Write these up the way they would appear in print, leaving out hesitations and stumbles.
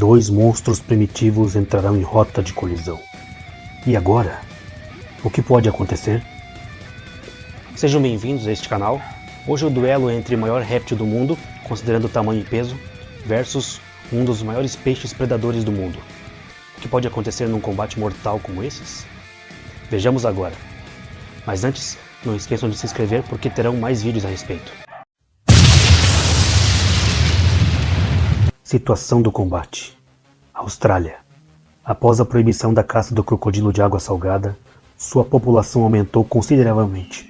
Dois monstros primitivos entrarão em rota de colisão. E agora? O que pode acontecer? Sejam bem-vindos a este canal. Hoje o duelo é entre o maior réptil do mundo, considerando tamanho e peso, versus um dos maiores peixes predadores do mundo. O que pode acontecer num combate mortal como esses? Vejamos agora. Mas antes, não esqueçam de se inscrever porque terão mais vídeos a respeito. Situação do combate. Austrália. Após a proibição da caça do crocodilo de água salgada, sua população aumentou consideravelmente,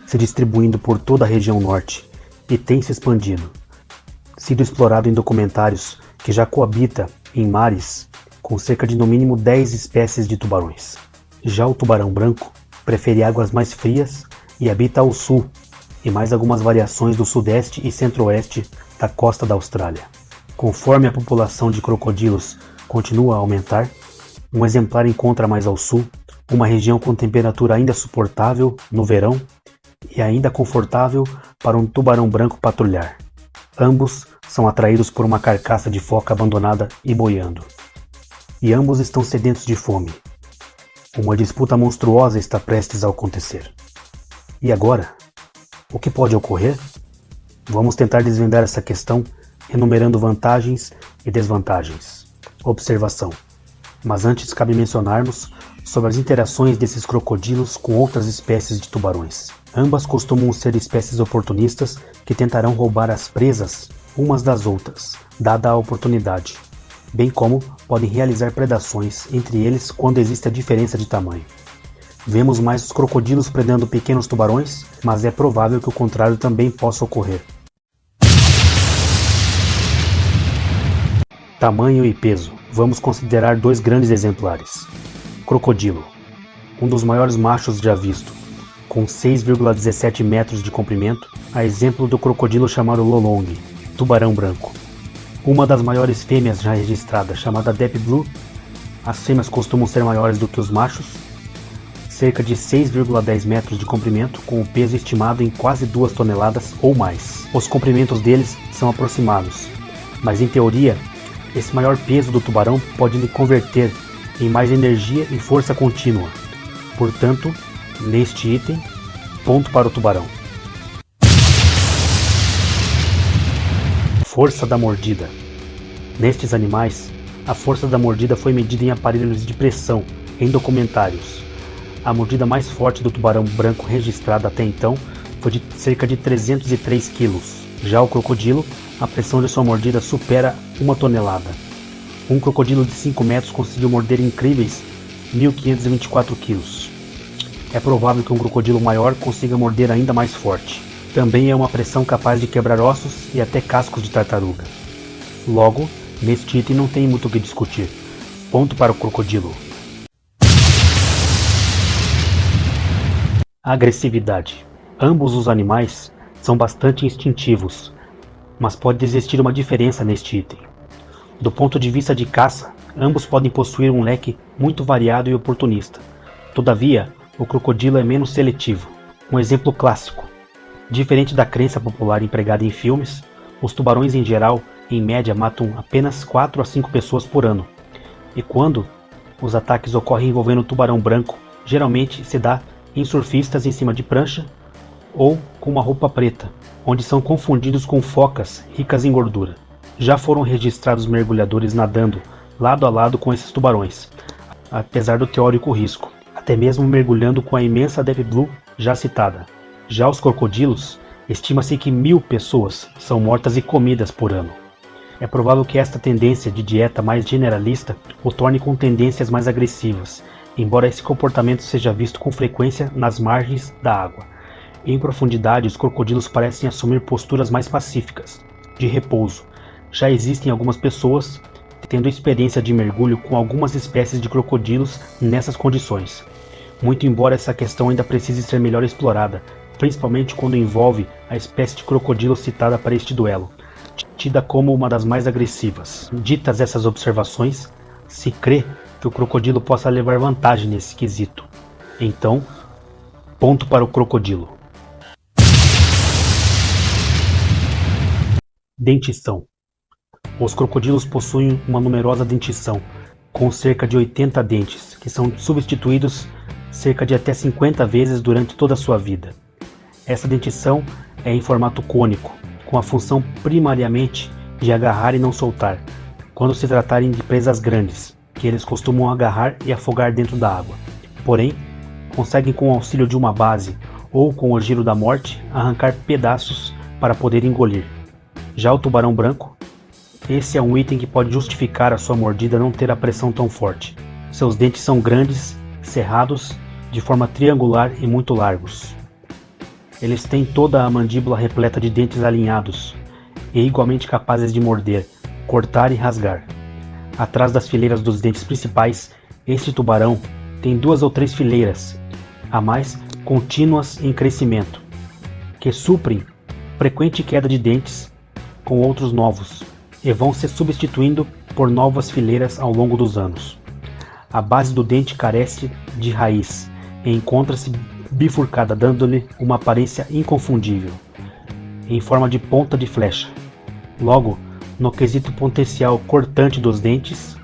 se distribuindo por toda a região norte, e tem se expandido, sido explorado em documentários que já coabita em mares com cerca de no mínimo 10 espécies de tubarões. Já o tubarão branco prefere águas mais frias e habita ao sul e mais algumas variações do sudeste e centro-oeste da costa da Austrália. Conforme a população de crocodilos continua a aumentar, um exemplar encontra mais ao sul, uma região com temperatura ainda suportável no verão e ainda confortável para um tubarão branco patrulhar. Ambos são atraídos por uma carcaça de foca abandonada e boiando. E ambos estão sedentos de fome. Uma disputa monstruosa está prestes a acontecer. E agora? O que pode ocorrer? Vamos tentar desvendar essa questão enumerando vantagens e desvantagens. Observação. Mas antes cabe mencionarmos sobre as interações desses crocodilos com outras espécies de tubarões. Ambas costumam ser espécies oportunistas que tentarão roubar as presas umas das outras, dada a oportunidade, bem como podem realizar predações entre eles quando existe a diferença de tamanho. Vemos mais os crocodilos predando pequenos tubarões, mas é provável que o contrário também possa ocorrer. Tamanho e peso. Vamos considerar dois grandes exemplares. Crocodilo, um dos maiores machos já visto, com 6,17 metros de comprimento, a exemplo do crocodilo chamado Lolong, tubarão branco. Uma das maiores fêmeas já registradas, chamada Deep Blue, as fêmeas costumam ser maiores do que os machos, cerca de 6,10 metros de comprimento, com o peso estimado em quase 2 toneladas ou mais. Os comprimentos deles são aproximados, mas em teoria, esse maior peso do tubarão pode lhe converter em mais energia e força contínua. Portanto, neste item, ponto para o tubarão. Força da mordida. Nestes animais, a força da mordida foi medida em aparelhos de pressão, em documentários. A mordida mais forte do tubarão branco registrada até então foi de cerca de 303 kg. Já o crocodilo, a pressão de sua mordida supera 1 tonelada. Um crocodilo de 5 metros conseguiu morder incríveis 1.524 kg. É provável que um crocodilo maior consiga morder ainda mais forte. Também é uma pressão capaz de quebrar ossos e até cascos de tartaruga. Logo, neste item não tem muito o que discutir. Ponto para o crocodilo. Agressividade. Ambos os animais são bastante instintivos, mas pode existir uma diferença neste item. Do ponto de vista de caça, ambos podem possuir um leque muito variado e oportunista. Todavia, o crocodilo é menos seletivo. Um exemplo clássico. Diferente da crença popular empregada em filmes, os tubarões em geral, em média, matam apenas 4 a 5 pessoas por ano. E quando os ataques ocorrem envolvendo o tubarão branco, geralmente se dá em surfistas em cima de prancha ou com uma roupa preta, onde são confundidos com focas ricas em gordura. Já foram registrados mergulhadores nadando lado a lado com esses tubarões, apesar do teórico risco, até mesmo mergulhando com a imensa Deep Blue já citada. Já os crocodilos, estima-se que 1.000 pessoas são mortas e comidas por ano. É provável que esta tendência de dieta mais generalista o torne com tendências mais agressivas, embora esse comportamento seja visto com frequência nas margens da água. Em profundidade, os crocodilos parecem assumir posturas mais pacíficas, de repouso. Já existem algumas pessoas tendo experiência de mergulho com algumas espécies de crocodilos nessas condições. Muito embora essa questão ainda precise ser melhor explorada, principalmente quando envolve a espécie de crocodilo citada para este duelo, tida como uma das mais agressivas. Ditas essas observações, se crê que o crocodilo possa levar vantagem nesse quesito. Então, ponto para o crocodilo. Dentição. Os crocodilos possuem uma numerosa dentição, com cerca de 80 dentes, que são substituídos cerca de até 50 vezes durante toda a sua vida. Essa dentição é em formato cônico, com a função primariamente de agarrar e não soltar, quando se tratarem de presas grandes, que eles costumam agarrar e afogar dentro da água. Porém, conseguem com o auxílio de uma base ou com o giro da morte arrancar pedaços para poder engolir. Já o tubarão branco, esse é um item que pode justificar a sua mordida não ter a pressão tão forte. Seus dentes são grandes, cerrados, de forma triangular e muito largos. Eles têm toda a mandíbula repleta de dentes alinhados e igualmente capazes de morder, cortar e rasgar. Atrás das fileiras dos dentes principais, este tubarão tem 2 ou 3 fileiras, a mais contínuas em crescimento, que suprem frequente queda de dentes com outros novos e vão se substituindo por novas fileiras ao longo dos anos. A base do dente carece de raiz e encontra-se bifurcada, dando-lhe uma aparência inconfundível, em forma de ponta de flecha. Logo, no quesito potencial cortante dos dentes,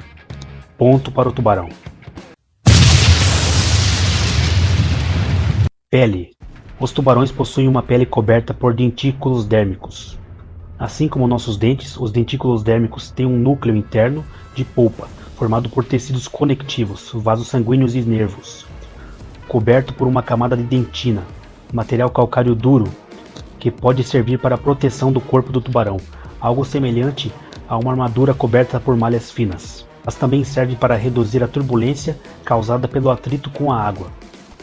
ponto para o tubarão. Pele. Os tubarões possuem uma pele coberta por dentículos dérmicos. Assim como nossos dentes, os dentículos dérmicos têm um núcleo interno de polpa, formado por tecidos conectivos, vasos sanguíneos e nervos, coberto por uma camada de dentina, material calcário duro, que pode servir para a proteção do corpo do tubarão, algo semelhante a uma armadura coberta por malhas finas. Mas também serve para reduzir a turbulência causada pelo atrito com a água,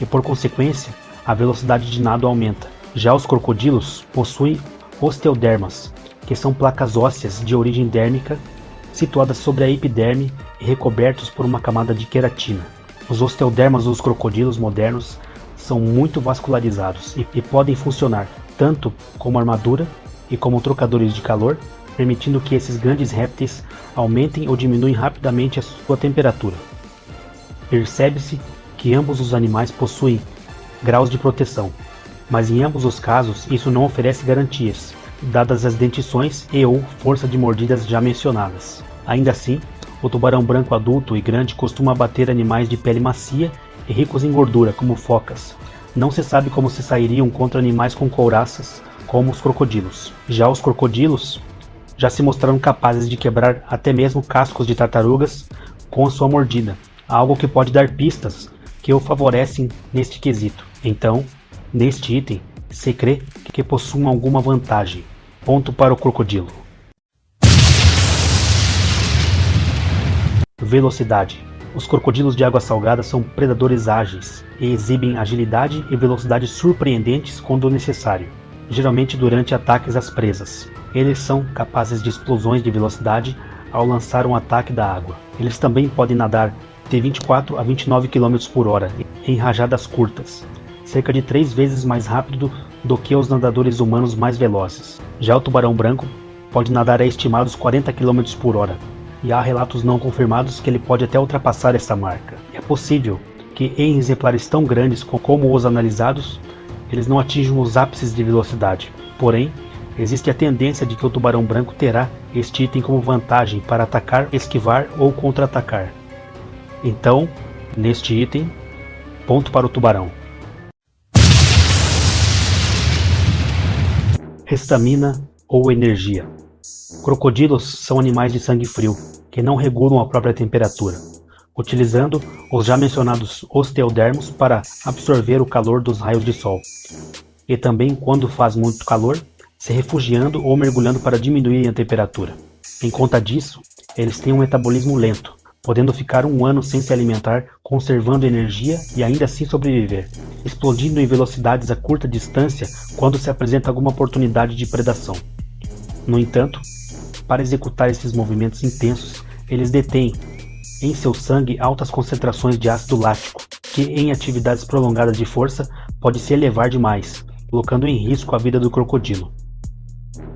e por consequência, a velocidade de nado aumenta. Já os crocodilos possuem osteodermas, que são placas ósseas de origem dérmica, situadas sobre a epiderme e recobertos por uma camada de queratina. Os osteodermas dos crocodilos modernos são muito vascularizados e podem funcionar tanto como armadura e como trocadores de calor, permitindo que esses grandes répteis aumentem ou diminuem rapidamente a sua temperatura. Percebe-se que ambos os animais possuem graus de proteção, mas em ambos os casos isso não oferece garantias, dadas as dentições e ou força de mordidas já mencionadas. Ainda assim, o tubarão branco adulto e grande costuma abater animais de pele macia e ricos em gordura, como focas. Não se sabe como se sairiam contra animais com couraças, como os crocodilos. Já os crocodilos já se mostraram capazes de quebrar até mesmo cascos de tartarugas com a sua mordida, algo que pode dar pistas que o favorecem neste quesito. Então, neste item, se crê que possuam alguma vantagem. Ponto para o crocodilo. Velocidade. Os crocodilos de água salgada são predadores ágeis e exibem agilidade e velocidade surpreendentes quando necessário, geralmente durante ataques às presas. Eles são capazes de explosões de velocidade ao lançar um ataque da água. Eles também podem nadar de 24 a 29 km por hora em rajadas curtas, cerca de 3 vezes mais rápido do que os nadadores humanos mais velozes. Já o tubarão branco pode nadar a estimados 40 km por hora, e há relatos não confirmados que ele pode até ultrapassar essa marca. É possível que em exemplares tão grandes como os analisados, eles não atinjam os ápices de velocidade. Porém, existe a tendência de que o tubarão branco terá este item como vantagem para atacar, esquivar ou contra-atacar. Então, neste item, ponto para o tubarão. Estamina ou energia. Crocodilos são animais de sangue frio, que não regulam a própria temperatura, utilizando os já mencionados osteodermos para absorver o calor dos raios de sol, e também, quando faz muito calor, se refugiando ou mergulhando para diminuir a temperatura. Em conta disso, eles têm um metabolismo lento, podendo ficar 1 ano sem se alimentar, conservando energia e ainda assim sobreviver, explodindo em velocidades a curta distância quando se apresenta alguma oportunidade de predação. No entanto, para executar esses movimentos intensos, eles detêm em seu sangue altas concentrações de ácido lático, que em atividades prolongadas de força pode se elevar demais, colocando em risco a vida do crocodilo.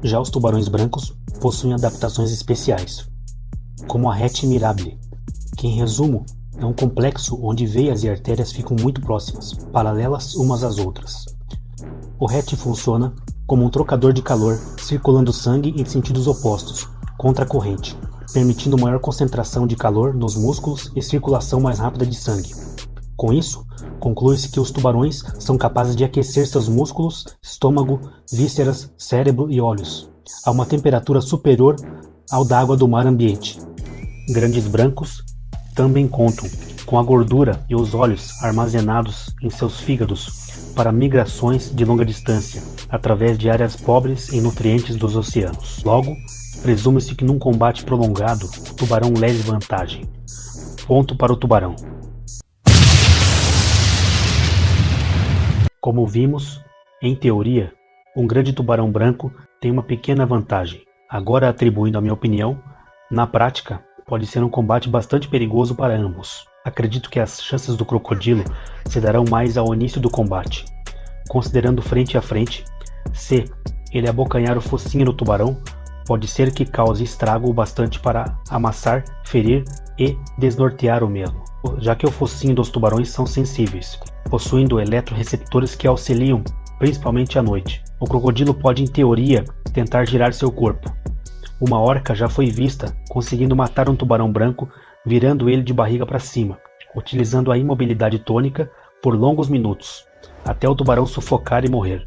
Já os tubarões brancos possuem adaptações especiais, como a rete mirabile, que em resumo é um complexo onde veias e artérias ficam muito próximas, paralelas umas às outras. O rete funciona como um trocador de calor, circulando sangue em sentidos opostos, contra a corrente, permitindo maior concentração de calor nos músculos e circulação mais rápida de sangue. Com isso, conclui-se que os tubarões são capazes de aquecer seus músculos, estômago, vísceras, cérebro e olhos, a uma temperatura superior ao da água do mar ambiente. Grandes brancos também contam com a gordura e os óleos armazenados em seus fígados para migrações de longa distância, através de áreas pobres em nutrientes dos oceanos. Logo, presume-se que num combate prolongado, o tubarão leve vantagem. Ponto para o tubarão. Como vimos, em teoria, um grande tubarão branco tem uma pequena vantagem. Agora, atribuindo a minha opinião, na prática, pode ser um combate bastante perigoso para ambos. Acredito que as chances do crocodilo se darão mais ao início do combate. Considerando frente a frente, se ele abocanhar o focinho do tubarão, pode ser que cause estrago o bastante para amassar, ferir e desnortear o mesmo, já que o focinho dos tubarões são sensíveis, possuindo eletroreceptores que auxiliam principalmente à noite. O crocodilo pode, em teoria, tentar girar seu corpo. Uma orca já foi vista conseguindo matar um tubarão branco virando ele de barriga para cima, utilizando a imobilidade tônica por longos minutos, até o tubarão sufocar e morrer.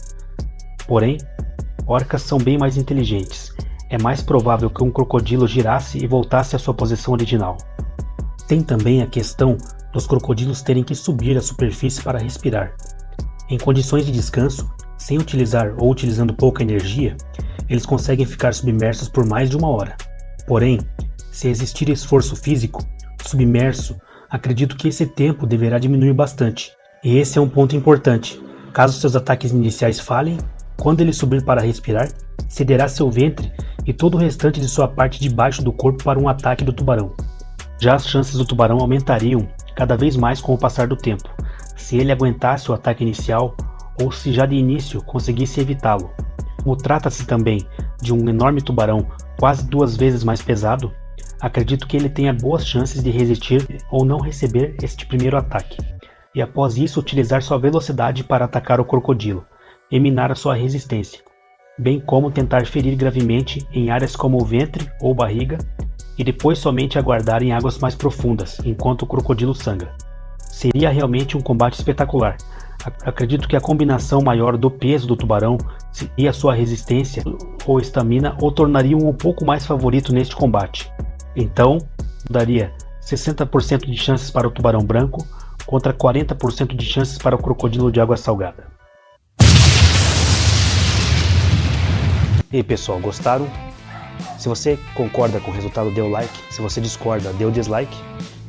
Porém, orcas são bem mais inteligentes. É mais provável que um crocodilo girasse e voltasse à sua posição original. Tem também a questão dos crocodilos terem que subir à superfície para respirar. Em condições de descanso, sem utilizar ou utilizando pouca energia, eles conseguem ficar submersos por mais de 1 hora. Porém, se existir esforço físico, submerso, acredito que esse tempo deverá diminuir bastante. E esse é um ponto importante. Caso seus ataques iniciais falhem, quando ele subir para respirar, cederá seu ventre e todo o restante de sua parte de baixo do corpo para um ataque do tubarão. Já as chances do tubarão aumentariam cada vez mais com o passar do tempo, se ele aguentasse o ataque inicial ou se já de início conseguisse evitá-lo. Como trata-se também de um enorme tubarão quase 2 vezes mais pesado, acredito que ele tenha boas chances de resistir ou não receber este primeiro ataque, e após isso utilizar sua velocidade para atacar o crocodilo e minar a sua resistência, bem como tentar ferir gravemente em áreas como o ventre ou barriga, e depois somente aguardar em águas mais profundas enquanto o crocodilo sangra. Seria realmente um combate espetacular. Acredito que a combinação maior do peso do tubarão e a sua resistência ou estamina o tornariam um pouco mais favorito neste combate. Então, daria 60% de chances para o tubarão branco contra 40% de chances para o crocodilo de água salgada. E aí pessoal, gostaram? Se você concorda com o resultado, dê o like. Se você discorda, dê o dislike.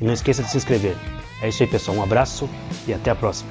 E não esqueça de se inscrever. É isso aí pessoal, um abraço e até a próxima.